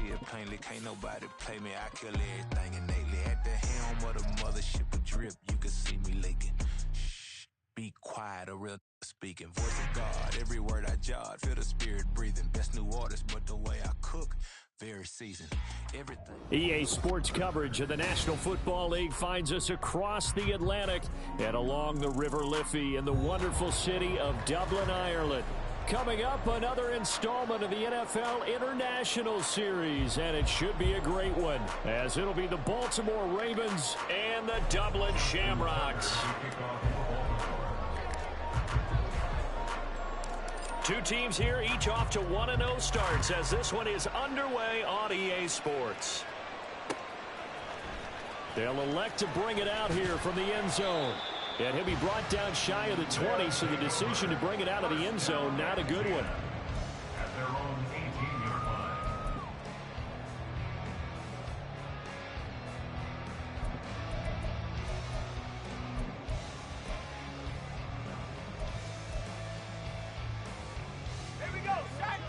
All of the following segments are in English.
shit plainly. Can't nobody play me. I kill everything innately. At the helm of the mothership of drip, you can see me leaking. Shh, be quiet, a real speaking. Voice of God, every word I jot. Feel the spirit breathing. Best new artist, but the way I cook, very seasoned. Everything. EA Sports coverage of the National Football League finds us across the Atlantic and along the River Liffey in the wonderful city of Dublin, Ireland. Coming up, another installment of the NFL International Series, and it should be a great one, as it'll be the Baltimore Ravens and the Dublin Shamrocks. Two teams here, each off to 1-0 starts, as this one is underway on EA Sports. They'll elect to bring it out here from the end zone. And he'll be brought down shy of the 20, so the decision to bring it out of the end zone, not a good one. At their own 18-yard line. Here we go, set!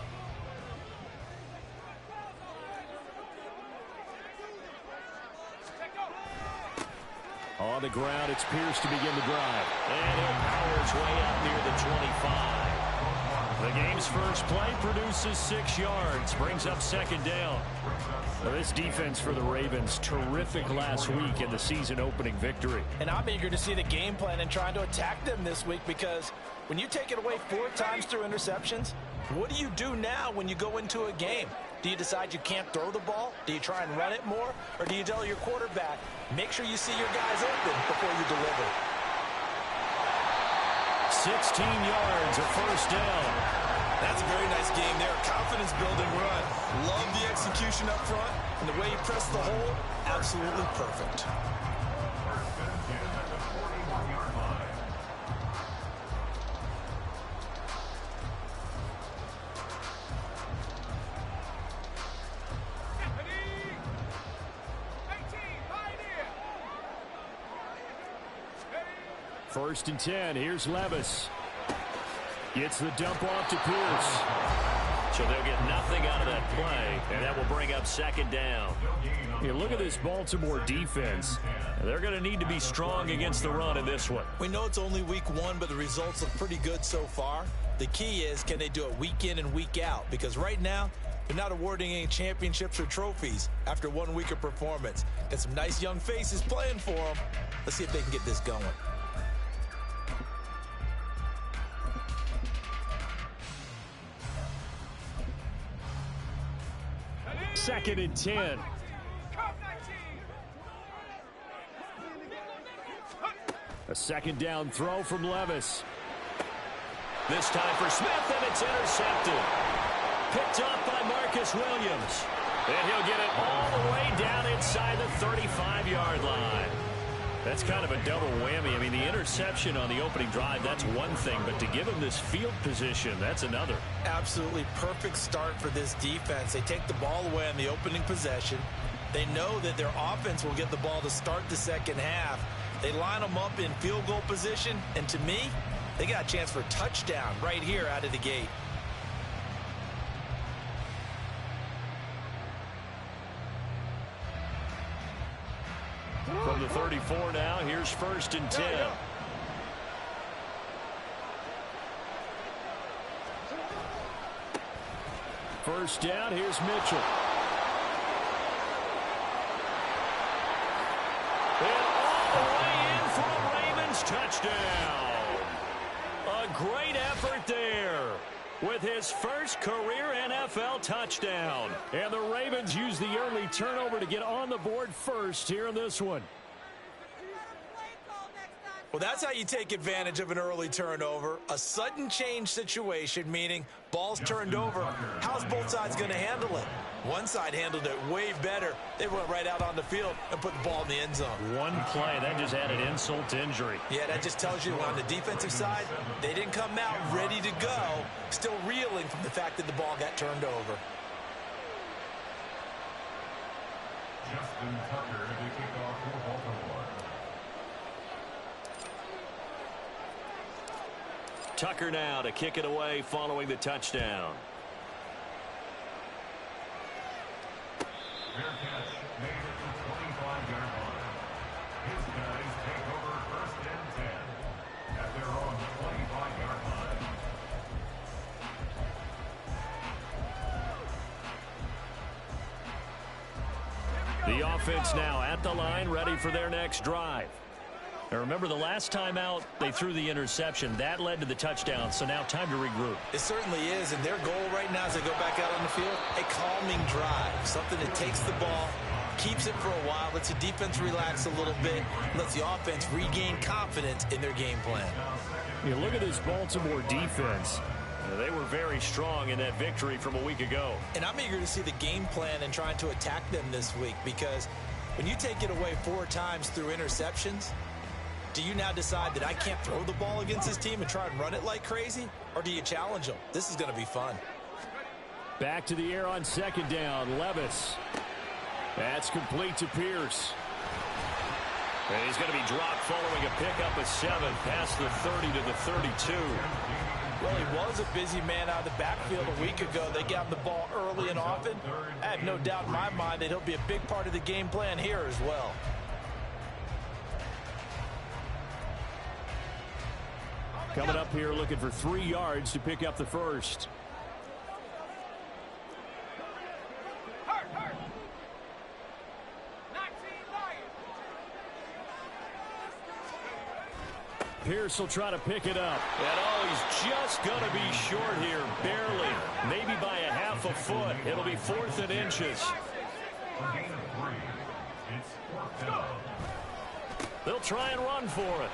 On the ground, it's Pierce to begin the drive. And he'll power his way out near the 25. The game's first play produces 6 yards, brings up second down. Well, this defense for the Ravens, terrific last week in the season-opening victory. And I'm eager to see the game plan and trying to attack them this week, because when you take it away 4 times through interceptions, what do you do now when you go into a game? Do you decide you can't throw the ball? Do you try and run it more? Or do you tell your quarterback, make sure you see your guys open before you deliver? 16 yards, a first down. That's a very nice game there. Confidence-building run. Love the execution up front. And the way he pressed the hole, absolutely perfect. First and 10 at the 41-yard line. First and 10, here's Levis. Gets the dump off to Pierce. So they'll get nothing out of that play, and that will bring up second down. Hey, look at this Baltimore defense. They're going to need to be strong against the run in this one. We know it's only week 1, but the results look pretty good so far. The key is, can they do it week in and week out? Because right now, they're not awarding any championships or trophies after 1 week of performance. Got some nice young faces playing for them. Let's see if they can get this going. Second and 10. A second down throw from Levis. This time for Smith, and it's intercepted. Picked up by Marcus Williams. And he'll get it all the way down inside the 35-yard line. That's kind of a double whammy. I mean, the interception on the opening drive, that's one thing, but to give him this field position, that's another. Absolutely perfect start for this defense. They take the ball away on the opening possession. They know that their offense will get the ball to start the second half. They line them up in field goal position, and to me, they got a chance for a touchdown right here out of the gate. From the 34 now, here's first and 10. First down, here's Mitchell. And all the way in for a Ravens touchdown. A great effort there with his first career NFL touchdown. And the Ravens use the early turnover to get on the board first here in this one. Well, that's how you take advantage of an early turnover. A sudden change situation, meaning ball's turned over. How's both sides going to handle it? One side handled it way better. They went right out on the field and put the ball in the end zone. One play, that just added insult to injury. Yeah, that just tells you on the defensive side, they didn't come out ready to go, still reeling from the fact that the ball got turned over. Justin Tucker to kick off for Baltimore. Tucker now to kick it away following the touchdown. Fair catch made at the 25-yard line. His guys take over first and 10 at their own 25-yard line. The offense now at the line, ready for their next drive. Now remember, the last time out, they threw the interception. That led to the touchdown, so now time to regroup. It certainly is, and their goal right now as they go back out on the field, a calming drive, something that takes the ball, keeps it for a while, lets the defense relax a little bit, lets the offense regain confidence in their game plan. You look at this Baltimore defense. They were very strong in that victory from a week ago. And I'm eager to see the game plan and trying to attack them this week, because when you take it away 4 times through interceptions, do you now decide that I can't throw the ball against this team and try and run it like crazy? Or do you challenge them? This is going to be fun. Back to the air on second down. Levis. That's complete to Pierce. And he's going to be dropped following a pickup of 7 past the 30 to the 32. Well, he was a busy man out of the backfield a week ago. They got him the ball early and often. I have no doubt in my mind that he'll be a big part of the game plan here as well. Coming up here looking for 3 yards to pick up the first. Pierce will try to pick it up. And he's just going to be short here, barely. Maybe by a half a foot. It'll be 4th and inches. They'll try and run for it.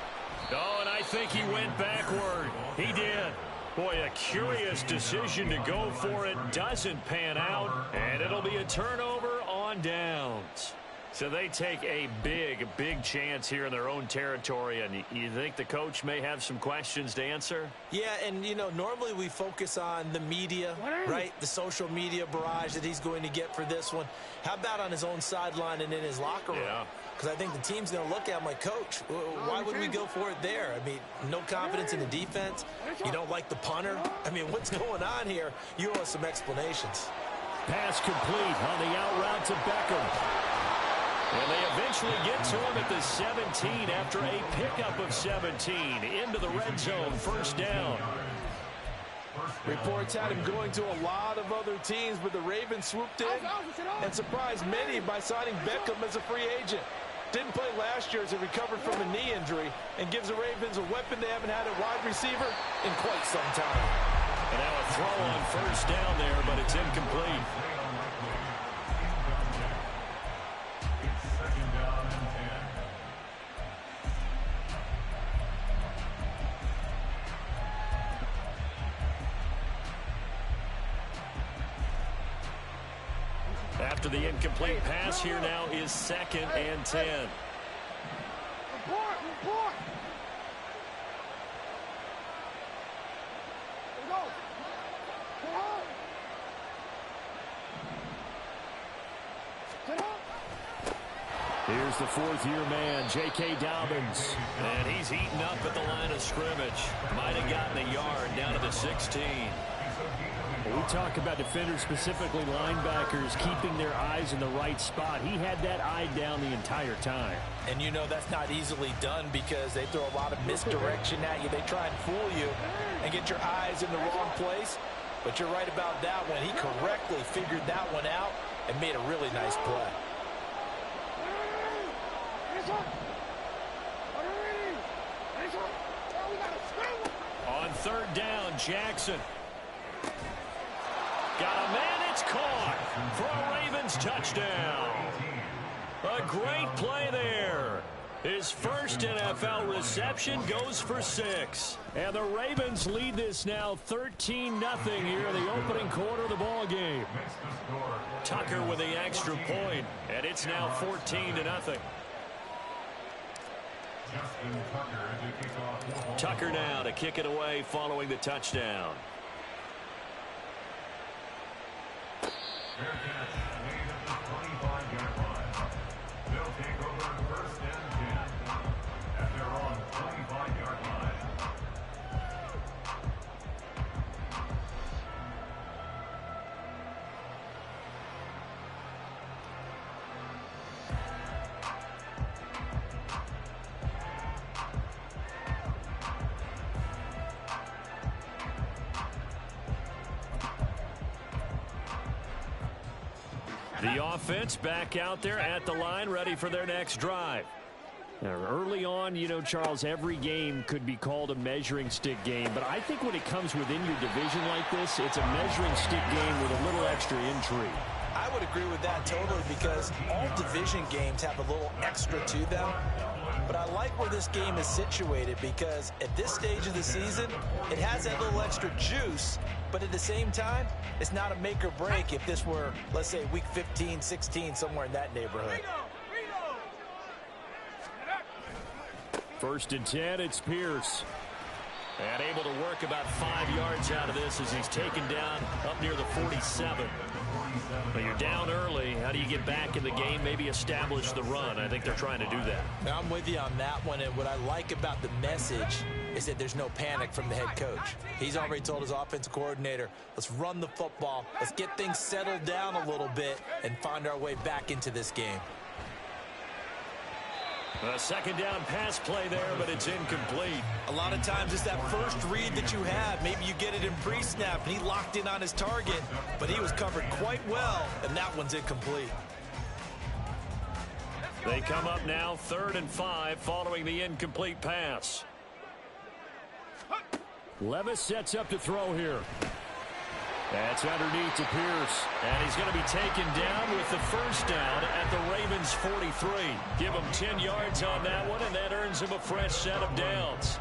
Oh, and I think he went backward. He did. Boy, a curious decision to go for it. Doesn't pan out. And it'll be a turnover on downs. So they take a big chance here in their own territory, and you think the coach may have some questions to answer? Yeah, and, you know, normally we focus on the media, right? The social media barrage that he's going to get for this one. How about on his own sideline and in his locker room? Yeah. Because I think the team's going to look at him like, Coach, why would we go for it there? I mean, no confidence in the defense. You don't like the punter. I mean, what's going on here? You owe us some explanations. Pass complete on the out route to Beckham. And they eventually get to him at the 17 after a pickup of 17 into the red zone, first down. Reports had him going to a lot of other teams, but the Ravens swooped in and surprised many by signing Beckham as a free agent. Didn't play last year as he recovered from a knee injury and gives the Ravens a weapon they haven't had at wide receiver in quite some time. And now a throw on first down there, but it's incomplete. After the incomplete pass, here now is 2nd and 10. Here's the 4th-year man, J.K. Dobbins. And he's eaten up at the line of scrimmage. Might have gotten a yard down to the 16. We talk about defenders, specifically linebackers, keeping their eyes in the right spot. He had that eye down the entire time. And you know that's not easily done because they throw a lot of misdirection at you. They try and fool you and get your eyes in the wrong place. But you're right about that one. He correctly figured that one out and made a really nice play. On 3rd down, Jackson. Got a man, it's caught for a Ravens touchdown. A great play there. His first NFL reception goes for 6. And the Ravens lead this now 13-0 here in the opening quarter of the ball game. Tucker with the extra point, and it's now 14-0. Tucker now to kick it away following the touchdown. Fair catch made at the 25-yard line. They'll take over first and 10 at their own 25-yard line. The offense back out there at the line, ready for their next drive. Now, early on, you know, Charles, every game could be called a measuring stick game, but I think when it comes within your division like this, it's a measuring stick game with a little extra intrigue. I would agree with that totally, because all division games have a little extra to them. But I like where this game is situated, because at this stage of the season, it has that little extra juice, but at the same time, it's not a make or break if this were, let's say, week 15, 16, somewhere in that neighborhood. 1st and 10, it's Pierce. And able to work about 5 yards out of this as he's taken down up near the 47. But you're down early. How do you get back in the game, maybe establish the run? I think they're trying to do that. Now, I'm with you on that one, and what I like about the message is that there's no panic from the head coach. He's already told his offensive coordinator, let's run the football, let's get things settled down a little bit and find our way back into this game. A 2nd down pass play there, but it's incomplete. A lot of times it's that first read that you have. Maybe you get it in pre-snap, and he locked in on his target, but he was covered quite well, and that one's incomplete. They come up now 3rd and 5 following the incomplete pass. Levis sets up to throw here. That's underneath to Pierce. And he's going to be taken down with the 1st down at the Ravens 43. Give him 10 yards on that one, and that earns him a fresh set of downs.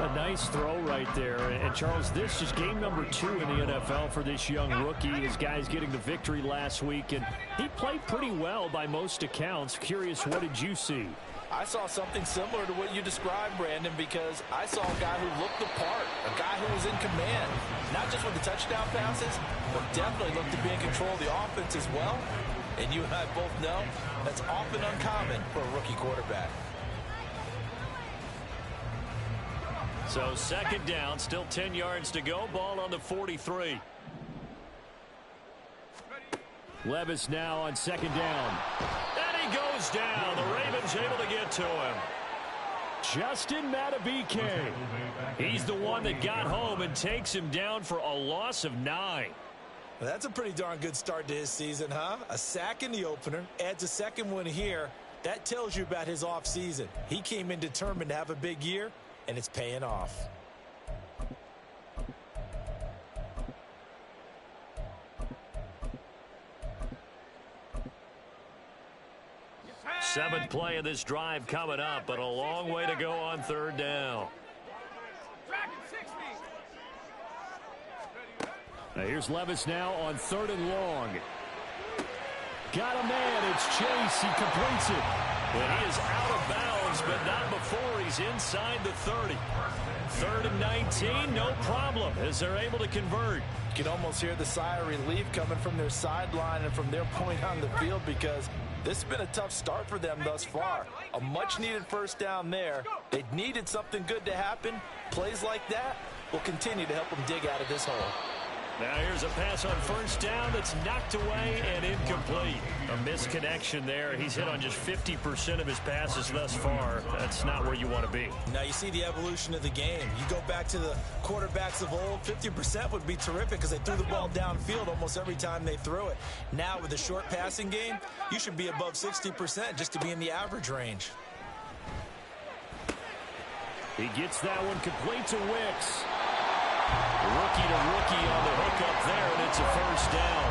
A nice throw right there. And, Charles, this is game number 2 in the NFL for this young rookie. His guys getting the victory last week, and he played pretty well by most accounts. Curious, what did you see? I saw something similar to what you described, Brandon, because I saw a guy who looked the part, a guy who was in command, not just with the touchdown passes, but definitely looked to be in control of the offense as well. And you and I both know that's often uncommon for a rookie quarterback. So 2nd down, still 10 yards to go, ball on the 43. Levis now on 2nd down. And he goes down. The Ravens able to get to him. Justin Madubuike. He's the one that got home and takes him down for a loss of 9. Well, that's a pretty darn good start to his season, huh? A sack in the opener, adds a 2nd one here. That tells you about his offseason. He came in determined to have a big year, and it's paying off. 7th play of this drive coming up, but a long way to go on 3rd down. Now here's Levis now on 3rd and long. Got a man. It's Chase. He completes it. But he is out of bounds, but not before he's inside the 30. 3rd and 19, no problem, as they're able to convert. You can almost hear the sigh of relief coming from their sideline and from their point on the field, because this has been a tough start for them thus far. A much-needed 1st down there. They needed something good to happen. Plays like that will continue to help them dig out of this hole. Now here's a pass on 1st down that's knocked away and incomplete. A misconnection there. He's hit on just 50% of his passes thus far. That's not where you want to be. Now you see the evolution of the game. You go back to the quarterbacks of old, 50% would be terrific because they threw the ball downfield almost every time they threw it. Now with the short passing game, you should be above 60% just to be in the average range. He gets that one complete to Wicks. Rookie to rookie on the hook up there, and it's a 1st down.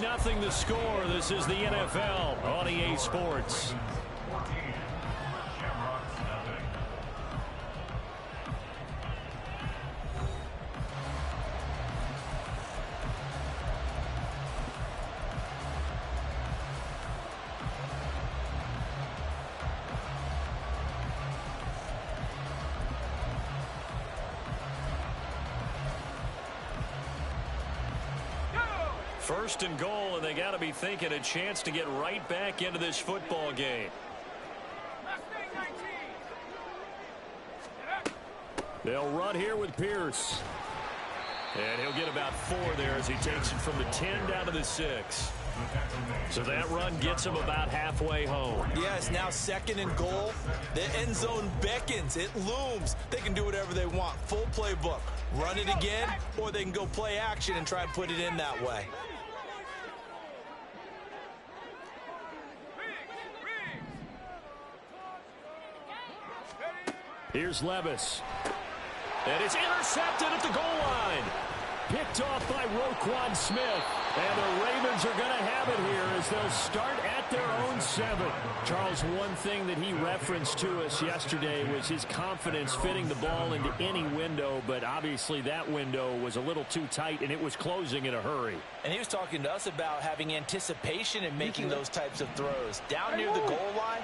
14-0 the score. This is the NFL on EA Sports. First and goal, and they got to be thinking a chance to get right back into this football game. They'll run here with Pierce. And he'll get about 4 there as he takes it from the 10 down to the 6. So that run gets him about halfway home. Yeah, it's now 2nd and goal. The end zone beckons. It looms. They can do whatever they want. Full playbook. Run it again, or they can go play action and try and put it in that way. Here's Levis. And it's intercepted at the goal line. Picked off by Roquan Smith. And the Ravens are going to have it here as they'll start at their own 7. Charles, one thing that he referenced to us yesterday was his confidence fitting the ball into any window, but obviously that window was a little too tight, and it was closing in a hurry. And he was talking to us about having anticipation in making those types of throws. Down near the goal line,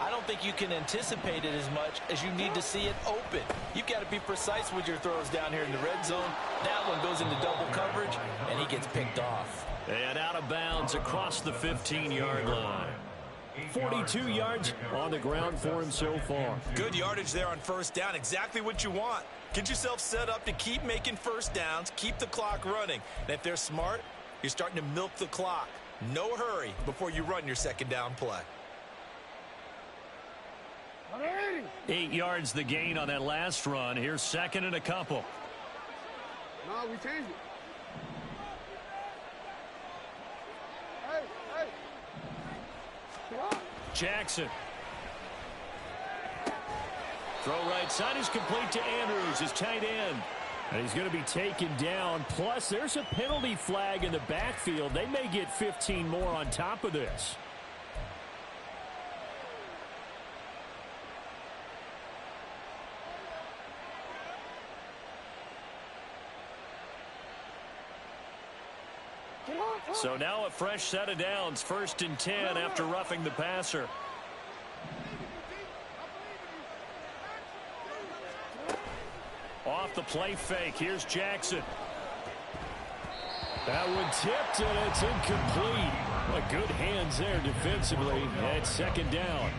I don't think you can anticipate it as much as you need to see it open. You've got to be precise with your throws down here in the red zone. That one goes into double coverage, and he gets picked off. And out of bounds across the 15-yard line. 42 yards on the ground for him so far. Good yardage there on first down. Exactly what you want. Get yourself set up to keep making first downs, keep the clock running. And if they're smart, you're starting to milk the clock. No hurry before you run your second down play. 8 yards the gain on that last run. Here's 2nd and a couple. No, we changed it. Jackson. Throw right side is complete to Andrews, his tight end. And he's going to be taken down. Plus, there's a penalty flag in the backfield. They may get 15 more on top of this. So now a fresh set of downs, 1st and 10 after roughing the passer. Off the play fake, here's Jackson. That one tipped and it's incomplete. Well, good hands there defensively. And 2nd down.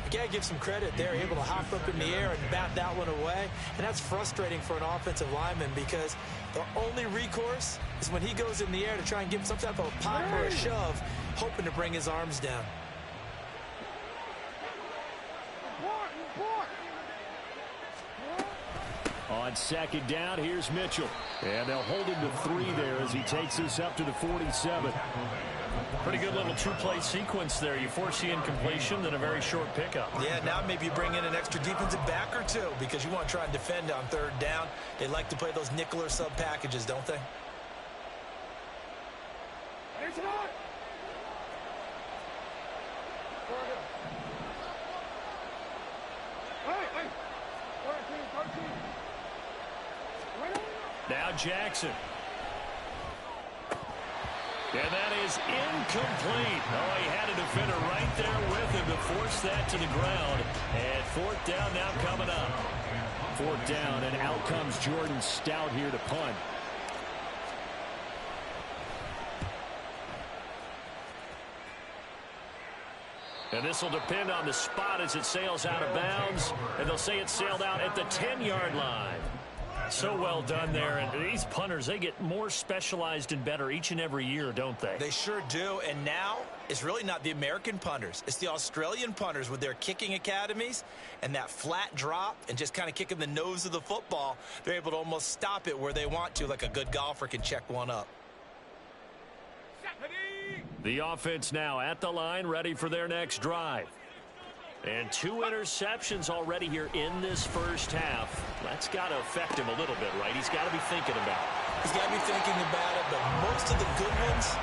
You got to give some credit. They're able to hop up in the air and bat that one away. And that's frustrating for an offensive lineman because their only recourse is when he goes in the air to try and give some type of a pop or a shove, hoping to bring his arms down. On 2nd down, here's Mitchell. And they'll hold him to 3 there as he takes this up to the 47. Pretty good little two-play sequence there. You force the incompletion, then a very short pickup. Yeah, now maybe you bring in an extra defensive back or two because you want to try and defend on 3rd down. They like to play those nickel or sub packages, don't they? Now Jackson. And that is incomplete. Oh, he had a defender right there with him to force that to the ground. And 4th down now coming up. 4th down, and out comes Jordan Stout here to punt. And this will depend on the spot as it sails out of bounds. And they'll say it sailed out at the 10-yard line. So well done there. And these punters, they get more specialized and better each and every year, don't they? They sure do. And now it's really not the American punters. It's the Australian punters with their kicking academies and that flat drop and just kind of kicking the nose of the football. They're able to almost stop it where they want to, like a good golfer can check one up. The offense now at the line, ready for their next drive. And 2 interceptions already here in this first half. That's got to affect him a little bit, right? He's got to be thinking about it. He's got to be thinking about it, but most of the good ones,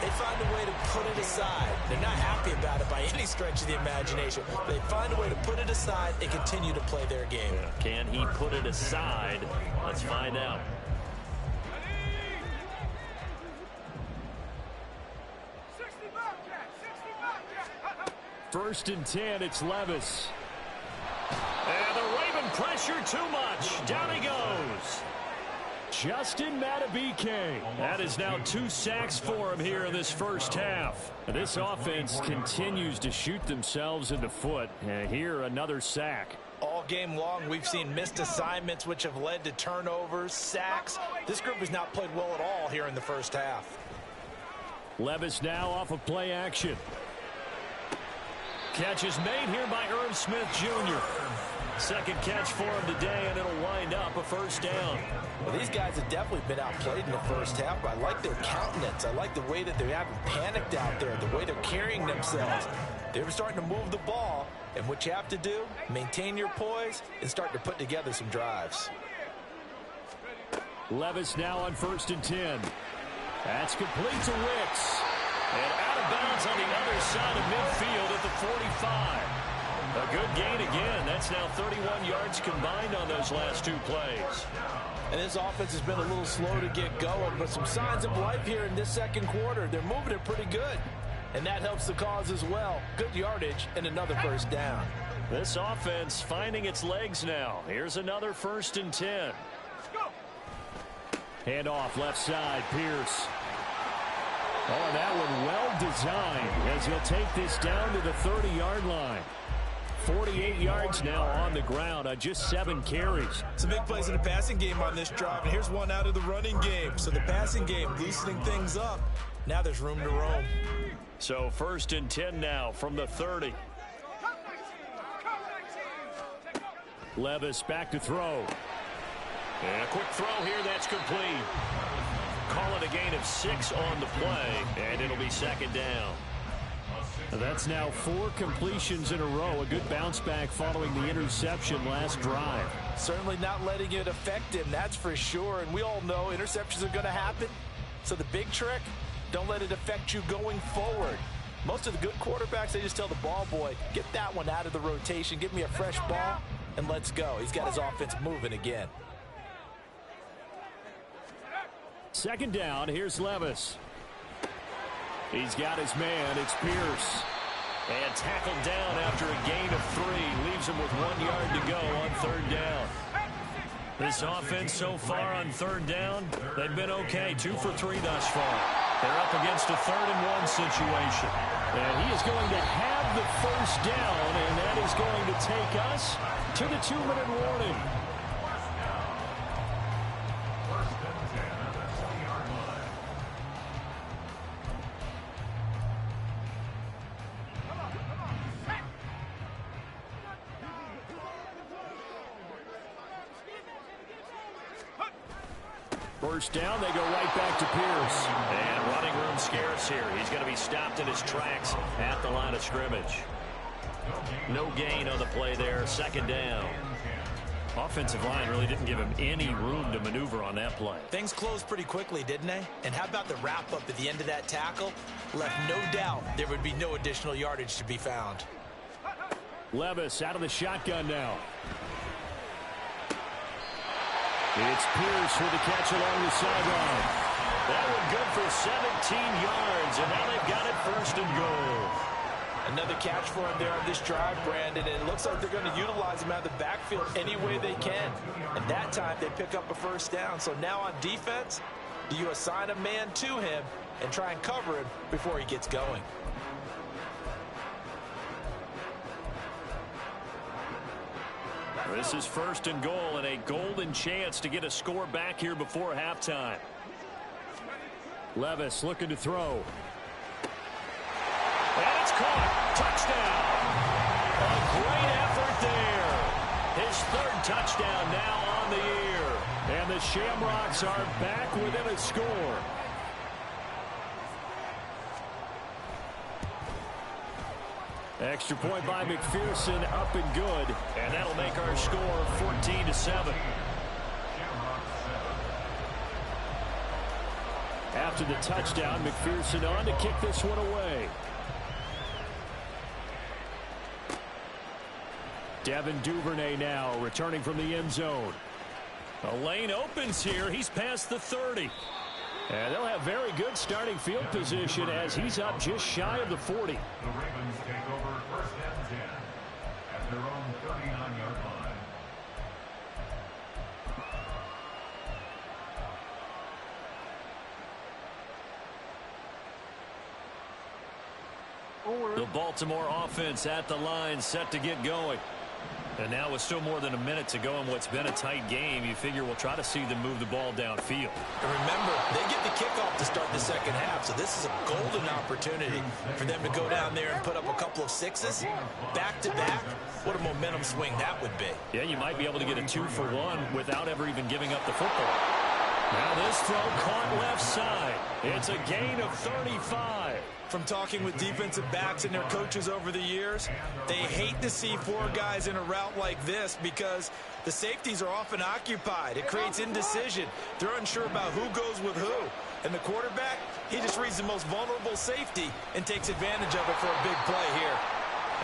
they find a way to put it aside. They're not happy about it by any stretch of the imagination. They find a way to put it aside and continue to play their game. Yeah. Can he put it aside? Let's find out. First and 10, it's Levis. And the Raven pressure too much. Down he goes. Justin Madubuike. That is now 2 sacks for him here in this first half. And this offense continues to shoot themselves in the foot. And here, another sack. All game long, we've seen missed assignments, which have led to turnovers, sacks. This group has not played well at all here in the first half. Levis now off of play action. Catch is made here by Irv Smith Jr. Second catch for him today, and it'll wind up a first down. Well, these guys have definitely been outplayed in the first half, but I like their countenance. I like the way that they haven't panicked out there, the way they're carrying themselves. They're starting to move the ball, and what you have to do, maintain your poise and start to put together some drives. Levis now on 1st and 10. That's complete to Wicks. And out of bounds on the other side of midfield at the 45. A good gain again. That's now 31 yards combined on those last two plays. And this offense has been a little slow to get going, but some signs of life here in this second quarter. They're moving it pretty good, and that helps the cause as well. Good yardage and another first down. This offense finding its legs now. Here's another 1st and 10. Hand off left side, Pierce. Oh, that one well designed as he'll take this down to the 30-yard line. 48 yards now on the ground on just 7 carries. Some big plays in the passing game on this drive, and here's one out of the running game. So the passing game loosening things up. Now there's room to roam. So 1st and 10 now from the 30. Levis back to throw. And a quick throw here that's complete. Call it a gain of 6 on the play, and it'll be 2nd down. That's now 4 completions in a row. A good bounce back following the interception last drive. Certainly not letting it affect him, that's for sure. And we all know interceptions are going to happen. So the big trick, don't let it affect you going forward. Most of the good quarterbacks, they just tell the ball boy, get that one out of the rotation, give me a fresh ball, and let's go. He's got his offense moving again. 2nd down, here's Levis. He's got his man, it's Pierce. And tackled down after a gain of 3. Leaves him with 1 yard to go on 3rd down. This offense so far on 3rd down, they've been okay. 2 for 3 thus far. They're up against a 3rd and 1 situation. And he is going to have the first down, and that is going to take us to the 2-minute warning. First down, they go right back to Pierce. And running room scarce here. He's going to be stopped in his tracks at the line of scrimmage. No gain on the play there. 2nd down. Offensive line really didn't give him any room to maneuver on that play. Things closed pretty quickly, didn't they? And how about the wrap-up at the end of that tackle? Left no doubt there would be no additional yardage to be found. Levis out of the shotgun now. It's Pierce with the catch along the sideline. That one good for 17 yards, and now they've got it 1st and goal. Another catch for him there on this drive, Brandon, and it looks like they're going to utilize him out of the backfield any way they can. And that time they pick up a first down. So now on defense, do you assign a man to him and try and cover him before he gets going? This is 1st and goal and a golden chance to get a score back here before halftime. Levis looking to throw. And it's caught. Touchdown. A great effort there. His 3rd touchdown now on the year. And the Shamrocks are back within a score. Extra point by McPherson, up and good. And that'll make our score 14-7. After the touchdown, McPherson on to kick this one away. Devin Duvernay now returning from the end zone. A lane opens here. He's past the 30. And they'll have very good starting field position as he's up just shy of the 40. The Ravens take over 1st and 10 at their own 39-yard line. The Baltimore offense at the line, set to get going. And now with still more than a minute to go in what's been a tight game, you figure we'll try to see them move the ball downfield. And remember, they get the kickoff to start the second half, so this is a golden opportunity for them to go down there and put up a couple of sixes back-to-back. What a momentum swing that would be. Yeah, you might be able to get a 2-for-1 without ever even giving up the football. Now this throw caught left side. It's a gain of 35. From talking with defensive backs and their coaches over the years, they hate to see four guys in a route like this because the safeties are often occupied. It creates indecision. They're unsure about who goes with who. And the quarterback, he just reads the most vulnerable safety and takes advantage of it for a big play here.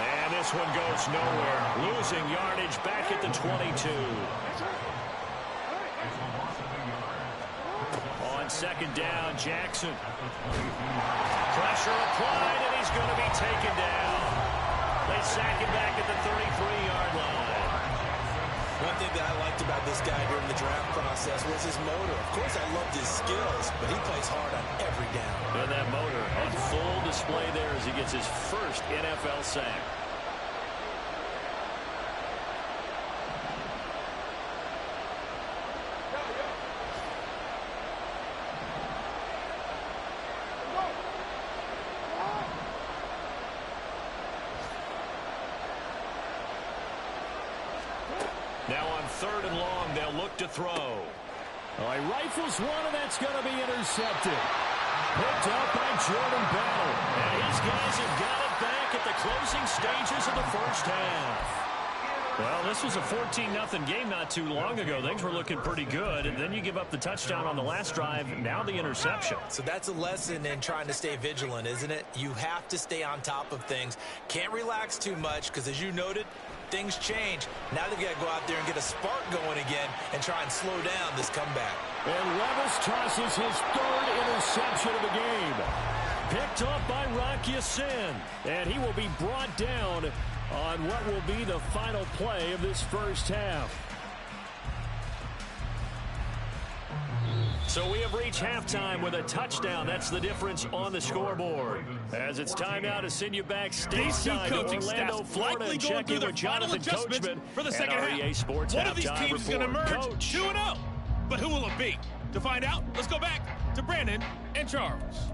And this one goes nowhere. Losing yardage back at the 22. On second down, Jackson. Pressure applied, and he's going to be taken down. They sack him back at the 33-yard line. One thing that I liked about this guy during the draft process was his motor. Of course, I loved his skills, but he plays hard on every down. And that motor on full display there as he gets his first NFL sack. Now on third and long, they'll look to throw. All right, rifles one, and that's going to be intercepted. Picked up by Jordan Bell. And these guys have got it back at the closing stages of the first half. Well, this was a 14-0 game not too long ago. Things were looking pretty good, and then you give up the touchdown on the last drive, now the interception. So that's a lesson in trying to stay vigilant, isn't it? You have to stay on top of things. Can't relax too much because, as you noted, things change. Now they've got to go out there and get a spark going again and try and slow down this comeback. And Levis tosses his third interception of the game. Picked up by Rock Ya-Sin, and he will be brought down on what will be the final play of this first half. So we have reached halftime with a touchdown. That's the difference on the scoreboard. As it's time now to send you back stateside to Orlando, Florida, and check in with Jonathan Coachman for the second half. REA Sports One of these halftime teams is going to report. emerge Coach. 2-0. But who will it be? To find out, let's go back to Brandon and Charles.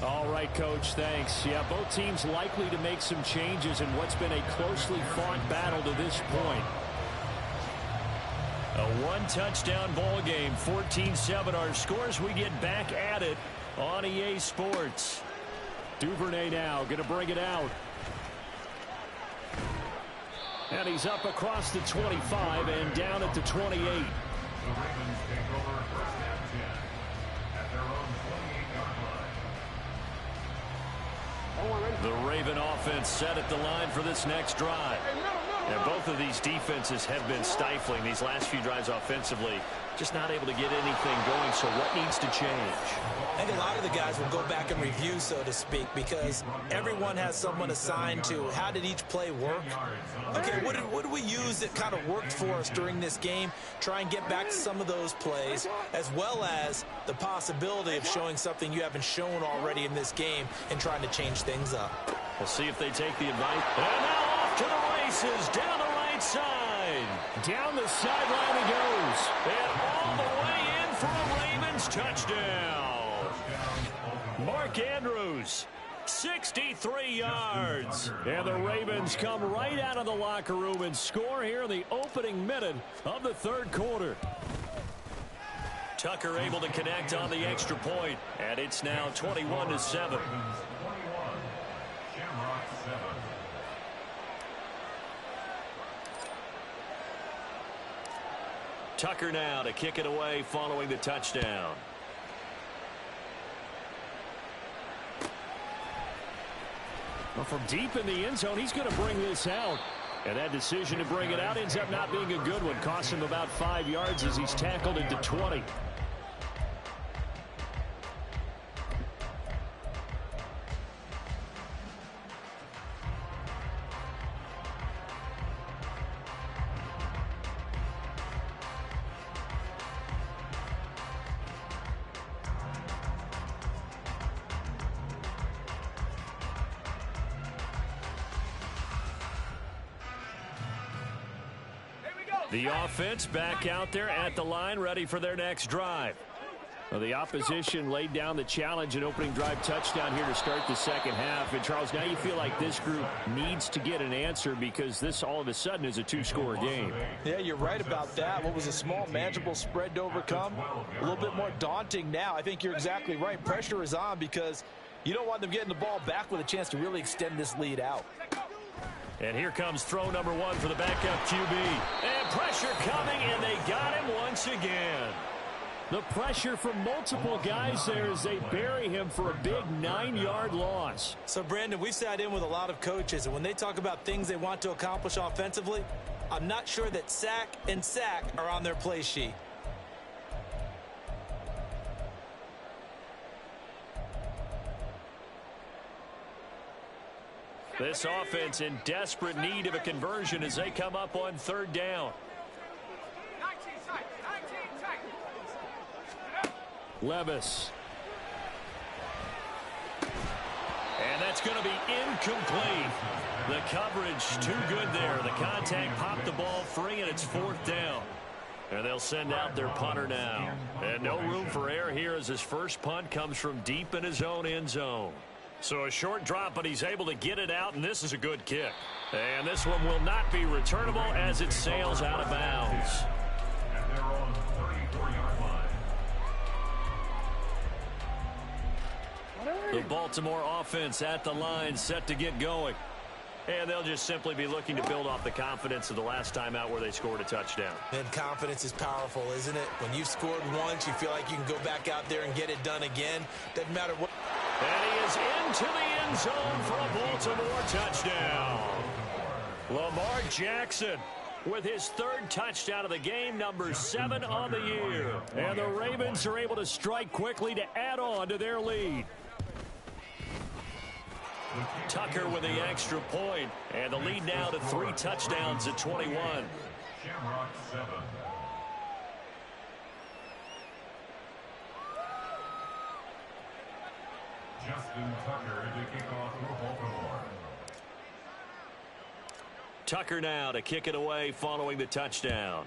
All right, Coach, thanks. Yeah, both teams likely to make some changes in what's been a closely fought battle to this point. A one-touchdown ball game, 14-7 our scores. We get back at it on EA Sports. Duvernay now going to bring it out. And he's up across the 25 and down at the 28. The Ravens take over first and 10 at their own 28-yard line. The Raven offense set at the line for this next drive. And both of these defenses have been stifling these last few drives offensively. Just not able to get anything going, so what needs to change? I think a lot of the guys will go back and review, so to speak, because everyone has someone assigned to how did each play work. Okay, what did we use that kind of worked for us during this game? Try and get back to some of those plays, as well as the possibility of showing something you haven't shown already in this game and trying to change things up. We'll see if they take the advice. And now off to the races, down the right side. Down the sideline he goes. And all the way in for a Ravens touchdown. Mark Andrews, 63 yards. And the Ravens come right out of the locker room and score here in the opening minute of the third quarter. Tucker able to connect on the extra point, and it's now 21-7. Ravens 21, Shamrock 7. Tucker now to kick it away following the touchdown. Well, from deep in the end zone, he's going to bring this out. And that decision to bring it out ends up not being a good one. Cost him about 5 yards as he's tackled into 20. The offense back out there at the line, ready for their next drive. Well, the opposition laid down the challenge and opening drive touchdown here to start the second half. And, Charles, now you feel like this group needs to get an answer because this all of a sudden is a two-score game. Yeah, you're right about that. What was a small, manageable spread to overcome? A little bit more daunting now. I think you're exactly right. Pressure is on because you don't want them getting the ball back with a chance to really extend this lead out. And here comes throw number one for the backup QB. And pressure coming, and they got him once again. The pressure from multiple guys there as they bury him for a big 9-yard loss. So, Brandon, we sat in with a lot of coaches, and when they talk about things they want to accomplish offensively, I'm not sure that sack and sack are on their play sheet. This offense in desperate need of a conversion as they come up on third down. Levis. And that's going to be incomplete. The coverage too good there. The contact popped the ball free, and it's fourth down. And they'll send out their punter now. And no room for error here as his first punt comes from deep in his own end zone. So a short drop, but he's able to get it out, and this is a good kick. And this one will not be returnable as it sails out of bounds. And they're on 34-yard line. The Baltimore offense at the line, set to get going. And they'll just simply be looking to build off the confidence of the last time out where they scored a touchdown. And confidence is powerful, isn't it? When you've scored once, you feel like you can go back out there and get it done again. Doesn't matter what. And he is into the end zone for a Baltimore touchdown. Lamar Jackson with his third touchdown of the game, number 7 on the year. And the Ravens are able to strike quickly to add on to their lead. Tucker with the extra point, and the lead now to 3 touchdowns at 21. Shamrock 7. Justin Tucker to kick off for Baltimore. Tucker now to kick it away following the touchdown.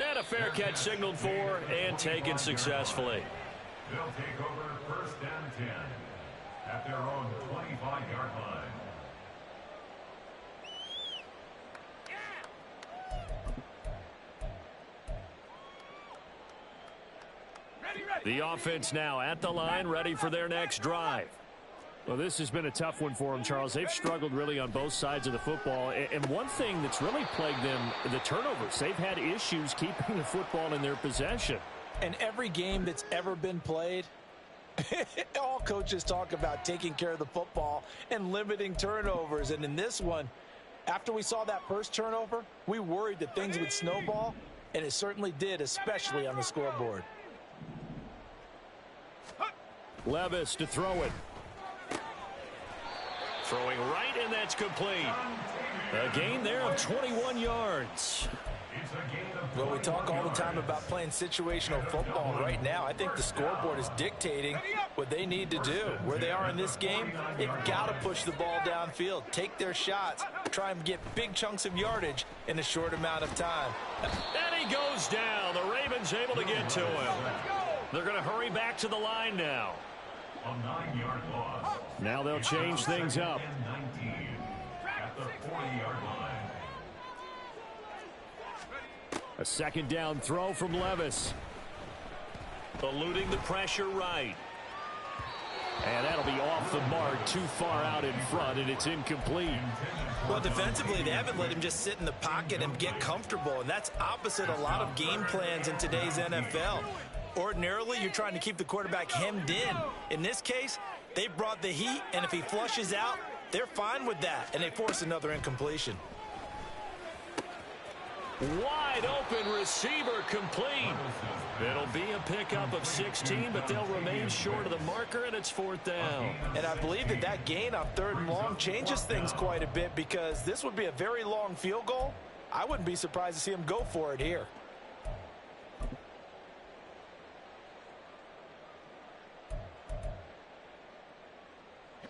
And a fair catch signaled for and taken successfully. They'll take over first and 10 at their own 25-yard line. The offense now at the line, ready for their next drive. Well, this has been a tough one for them, Charles. They've struggled really on both sides of the football. And one thing that's really plagued them, the turnovers. They've had issues keeping the football in their possession. And every game that's ever been played, all coaches talk about taking care of the football and limiting turnovers. And in this one, after we saw that first turnover, we worried that things would snowball, and it certainly did, especially on the scoreboard. Levis to throw it. Throwing right, and that's complete. A gain there of 21 yards. Well, we talk all the time about playing situational football. Right now, I think the scoreboard is dictating what they need to do. Where they are in this game, they've got to push the ball downfield, take their shots, try and get big chunks of yardage in a short amount of time. And he goes down. The Ravens able to get to him. They're going to hurry back to the line now. A 9-yard loss. Now they'll change things up. 19 at the 40-yard line. A second down throw from Levis. Eluding the pressure right. And that'll be off the mark, too far out in front, and it's incomplete. Well, defensively, they haven't let him just sit in the pocket and get comfortable, and that's opposite a lot of game plans in today's NFL. Ordinarily, you're trying to keep the quarterback hemmed in. In this case, they brought the heat, and if he flushes out, they're fine with that, and they force another incompletion. Wide open receiver complete. It'll be a pickup of 16, but they'll remain short of the marker, and it's fourth down. And I believe that gain on 3rd and long changes things quite a bit because this would be a very long field goal. I wouldn't be surprised to see him go for it here.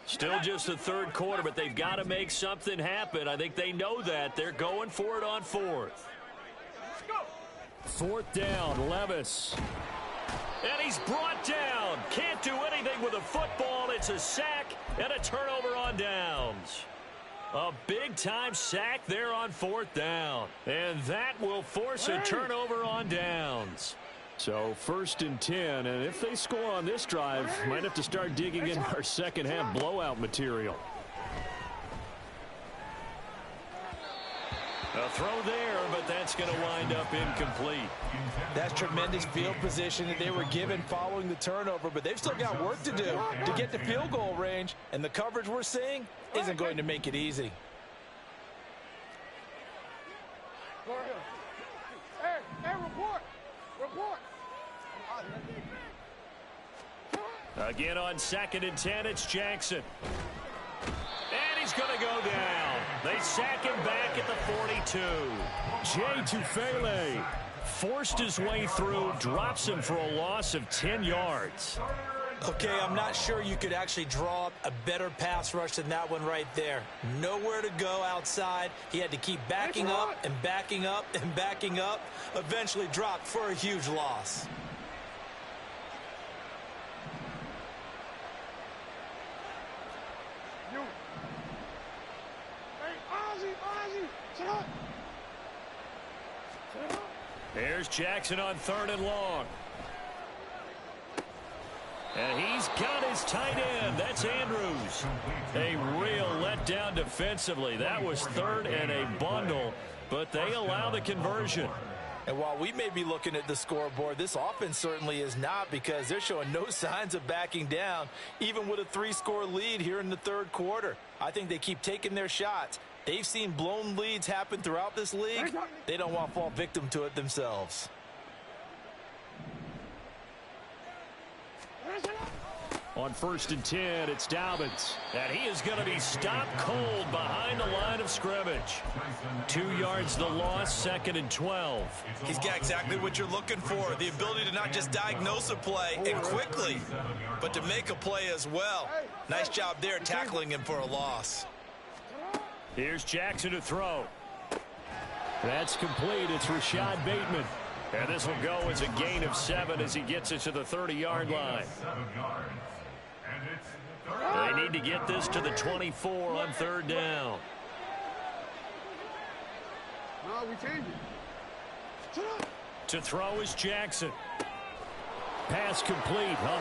Still just the third quarter, but they've got to make something happen. I think they know that. They're going for it on fourth. Fourth down, Levis. And he's brought down. Can't do anything with a football. It's a sack and a turnover on downs. A big-time sack there on fourth down. And that will force a turnover on downs. So 1st and 10, and if they score on this drive, might have to start digging in our second-half blowout material. A throw there, but that's going to wind up incomplete. That's tremendous field position that they were given following the turnover, but they've still got work to do to get to field goal range, and the coverage we're seeing isn't going to make it easy. Hey, report. Again on 2nd and 10, it's Jackson. And he's going to go down. They sack him back at the 42. Jay Tufele forced his way through, drops him for a loss of 10 yards. Okay, I'm not sure you could actually draw up a better pass rush than that one right there. Nowhere to go outside. He had to keep backing up and backing up and backing up. Eventually dropped for a huge loss. Here's Jackson on 3rd and long. And he's got his tight end. That's Andrews. A real letdown defensively. That was 3rd and a bundle, but they allow the conversion. And while we may be looking at the scoreboard, this offense certainly is not, because they're showing no signs of backing down, even with a 3-score lead here in the 3rd quarter. I think they keep taking their shots. They've seen blown leads happen throughout this league. They don't want to fall victim to it themselves. On 1st and 10, it's Dobbins. And he is going to be stopped cold behind the line of scrimmage. 2 yards the loss, 2nd and 12. He's got exactly what you're looking for, the ability to not just diagnose a play and quickly, but to make a play as well. Nice job there tackling him for a loss. Here's Jackson to throw. That's complete. It's Rashad Bateman. And this will go as a gain of 7 as he gets it to the 30-yard line. They need to get this to the 24 on 3rd down. No, we change it. To throw is Jackson. Pass complete.